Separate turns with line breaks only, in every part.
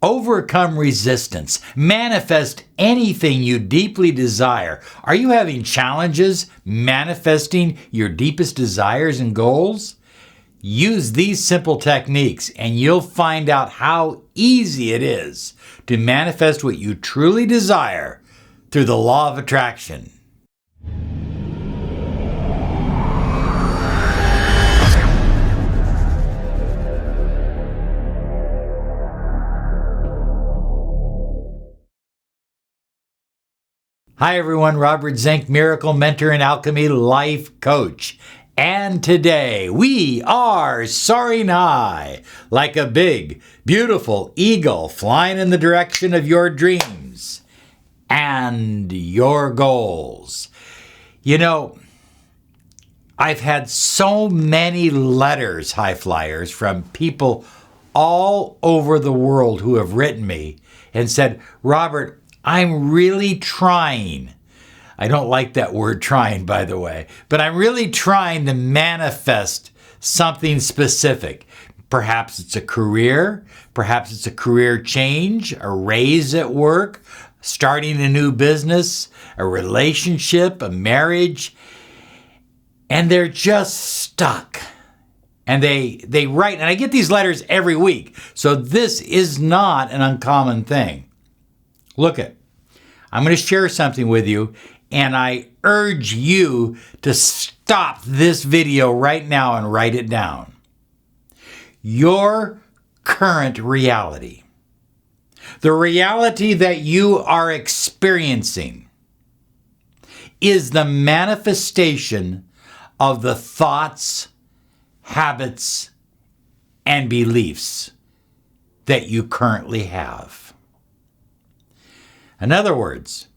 Overcome resistance. Manifest anything you deeply desire. Are you having challenges manifesting your deepest desires and goals? Use these simple techniques and you'll find out how easy it is to manifest what you truly desire through the law of attraction. Hi everyone, Robert Zink, Miracle Mentor and Alchemy Life Coach. And today we are soaring high like a big, beautiful eagle flying in the direction of your dreams and your goals. You know, I've had so many letters, high flyers, from people all over the world who have written me and said, Robert, I'm really trying. I don't like that word trying, by the way, but I'm really trying to manifest something specific. Perhaps it's a career, perhaps it's a career change, a raise at work, starting a new business, a relationship, a marriage, and they're just stuck. And they write, and I get these letters every week, so this is not an uncommon thing. Look it, I'm going to share something with you, and I urge you to stop this video right now and write it down. Your current reality, the reality that you are experiencing, is the manifestation of the thoughts, habits, and beliefs that you currently have. In other words,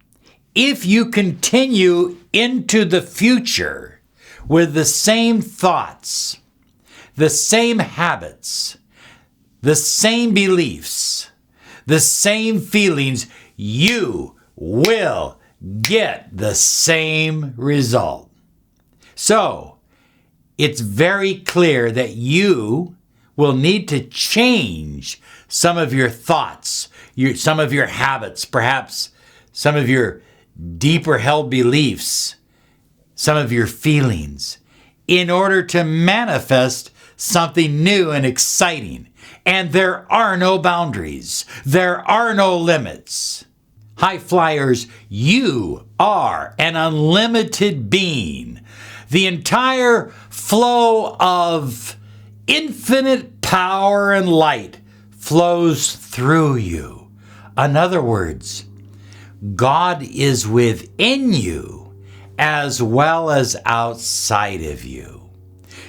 if you continue into the future with the same thoughts, the same habits, the same beliefs, the same feelings, you will get the same result. So, it's very clear that you will need to change some of your thoughts, some of your habits, perhaps some of your deeper held beliefs, some of your feelings, in order to manifest something new and exciting. And there are no boundaries. There are no limits. High flyers, you are an unlimited being. The entire flow of infinite power and light flows through you. In other words, God is within you as well as outside of you.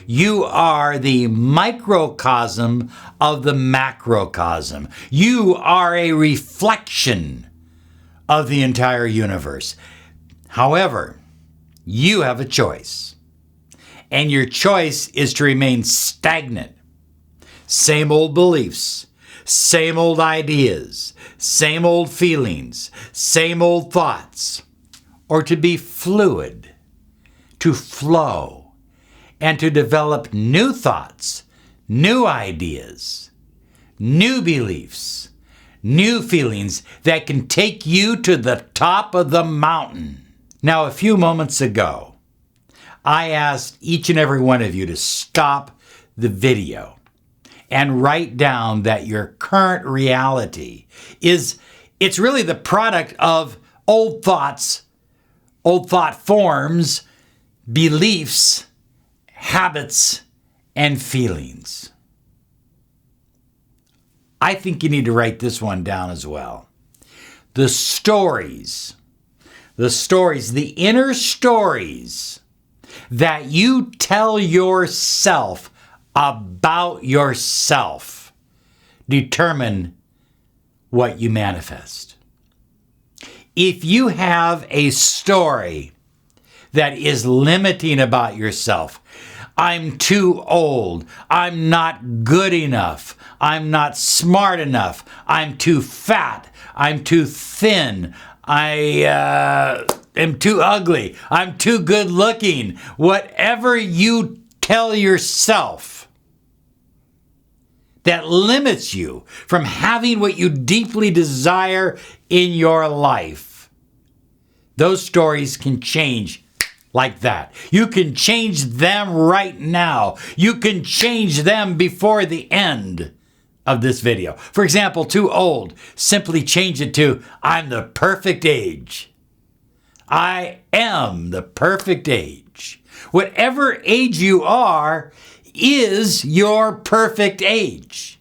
You are the microcosm of the macrocosm. You are a reflection of the entire universe. However, you have a choice. And your choice is to remain stagnant. Same old beliefs, same old ideas, same old feelings, same old thoughts. Or to be fluid, to flow, and to develop new thoughts, new ideas, new beliefs, new feelings that can take you to the top of the mountain. Now, a few moments ago, I asked each and every one of you to stop the video and write down that your current reality it's really the product of old thoughts, old thought forms, beliefs, habits, and feelings. I think you need to write this one down as well. The stories, the inner stories that you tell yourself about yourself determine what you manifest. If you have a story that is limiting about yourself, I'm too old, I'm not good enough, I'm not smart enough, I'm too fat, I'm too thin, I am too ugly, I'm too good looking. Whatever you tell yourself, that limits you from having what you deeply desire in your life. Those stories can change like that. You can change them right now. You can change them before the end of this video. For example, too old, simply change it to, I'm the perfect age. I am the perfect age. Whatever age you are is your perfect age.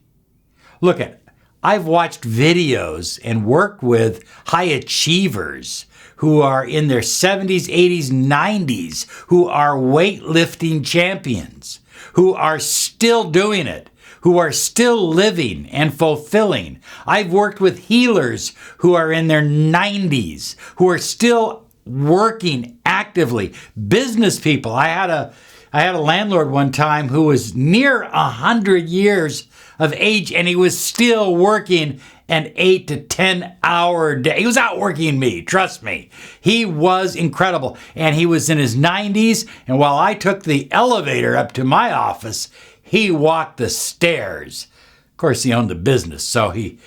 Look at, I've watched videos and worked with high achievers who are in their 70s, 80s, 90s, who are weightlifting champions, who are still doing it, who are still living and fulfilling. I've worked with healers who are in their 90s, who are still working actively. Business people. I had a landlord one time who was near 100 years of age, and he was still working an 8 to 10 hour day. He was outworking me, trust me. He was incredible. And he was in his 90s, and while I took the elevator up to my office, he walked the stairs. Of course, he owned the business, so he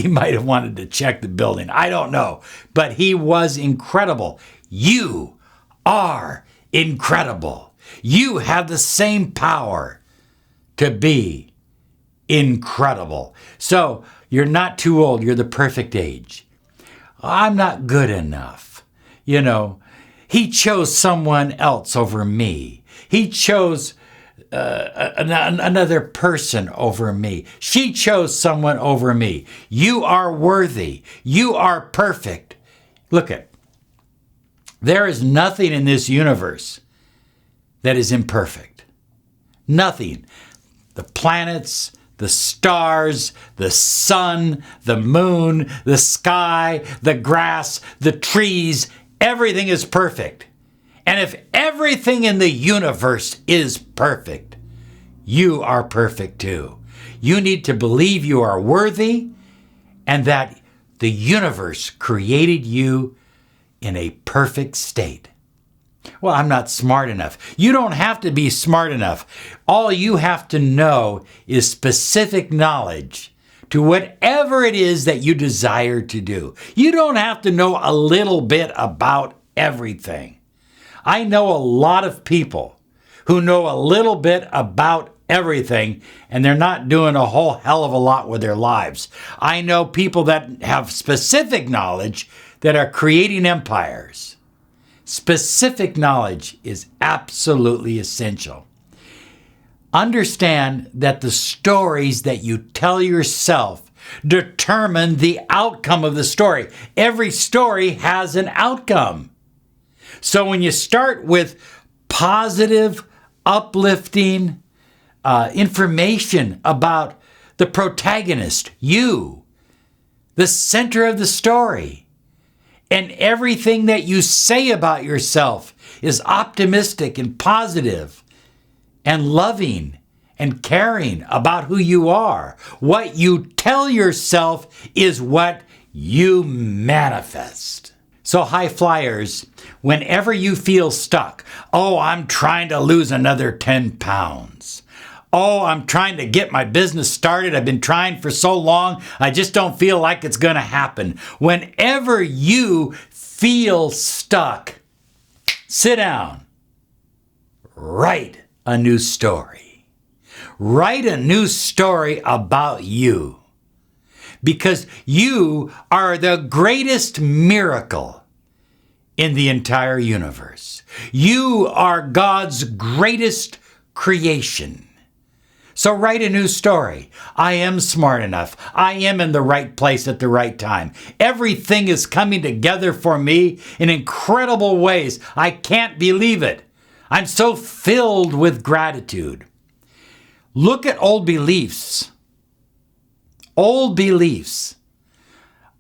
might have wanted to check the building. I don't know. But he was incredible. You are incredible. You have the same power to be incredible. So you're not too old. You're the perfect age. I'm not good enough. You know, he chose someone else over me. He chose another person over me. She chose someone over me. You are worthy. You are perfect. Look at, there is nothing in this universe that is imperfect. Nothing. The planets, the stars, the sun, the moon, the sky, the grass, the trees, everything is perfect. And if everything in the universe is perfect, you are perfect too. You need to believe you are worthy and that the universe created you in a perfect state. Well, I'm not smart enough. You don't have to be smart enough. All you have to know is specific knowledge to whatever it is that you desire to do. You don't have to know a little bit about everything. I know a lot of people who know a little bit about everything, and they're not doing a whole hell of a lot with their lives. I know people that have specific knowledge that are creating empires. Specific knowledge is absolutely essential. Understand that the stories that you tell yourself determine the outcome of the story. Every story has an outcome. So when you start with positive, uplifting information about the protagonist, you, the center of the story, and everything that you say about yourself is optimistic and positive and loving and caring about who you are. What you tell yourself is what you manifest. So high flyers, whenever you feel stuck, oh, I'm trying to lose another 10 pounds. Oh, I'm trying to get my business started. I've been trying for so long. I just don't feel like it's going to happen. Whenever you feel stuck, sit down. Write a new story. Write a new story about you. Because you are the greatest miracle in the entire universe. You are God's greatest creation. So write a new story. I am smart enough. I am in the right place at the right time. Everything is coming together for me in incredible ways. I can't believe it. I'm so filled with gratitude. Look at old beliefs. Old beliefs.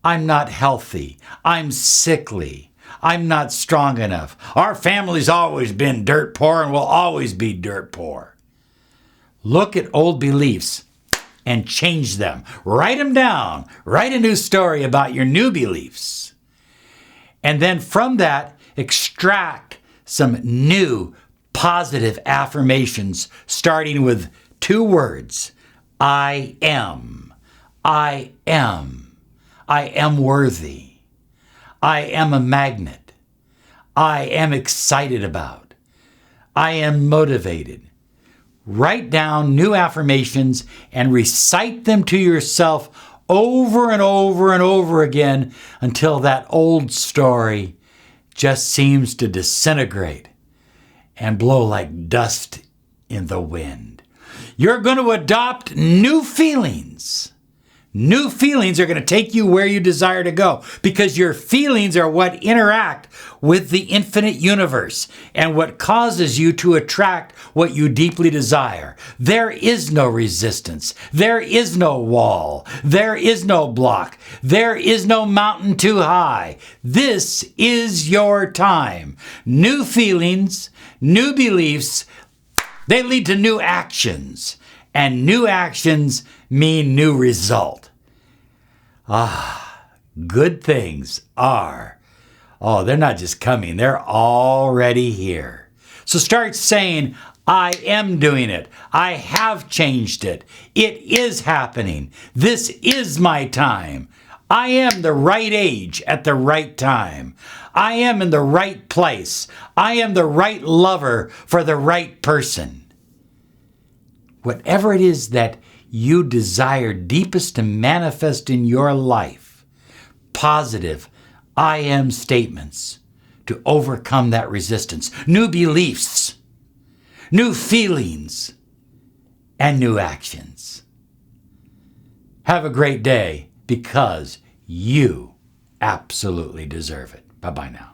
I'm not healthy. I'm sickly. I'm not strong enough. Our family's always been dirt poor and will always be dirt poor. Look at old beliefs and change them. Write them down. Write a new story about your new beliefs. And then from that, extract some new positive affirmations, starting with 2 words. I am. I am. I am worthy. I am a magnet. I am excited about. I am motivated. Write down new affirmations and recite them to yourself over and over and over again until that old story just seems to disintegrate and blow like dust in the wind. You're going to adopt new feelings. New feelings are going to take you where you desire to go because your feelings are what interact with the infinite universe and what causes you to attract what you deeply desire. There is no resistance. There is no wall. There is no block. There is no mountain too high. This is your time. New feelings, new beliefs, they lead to new actions. And new actions mean new result. Good things are. They're not just coming, they're already here. So start saying, I am doing it. I have changed it. It is happening. This is my time. I am the right age at the right time. I am in the right place. I am the right lover for the right person. Whatever it is that you desire deepest to manifest in your life, positive I am statements to overcome that resistance, new beliefs, new feelings, and new actions. Have a great day because you absolutely deserve it. Bye-bye now.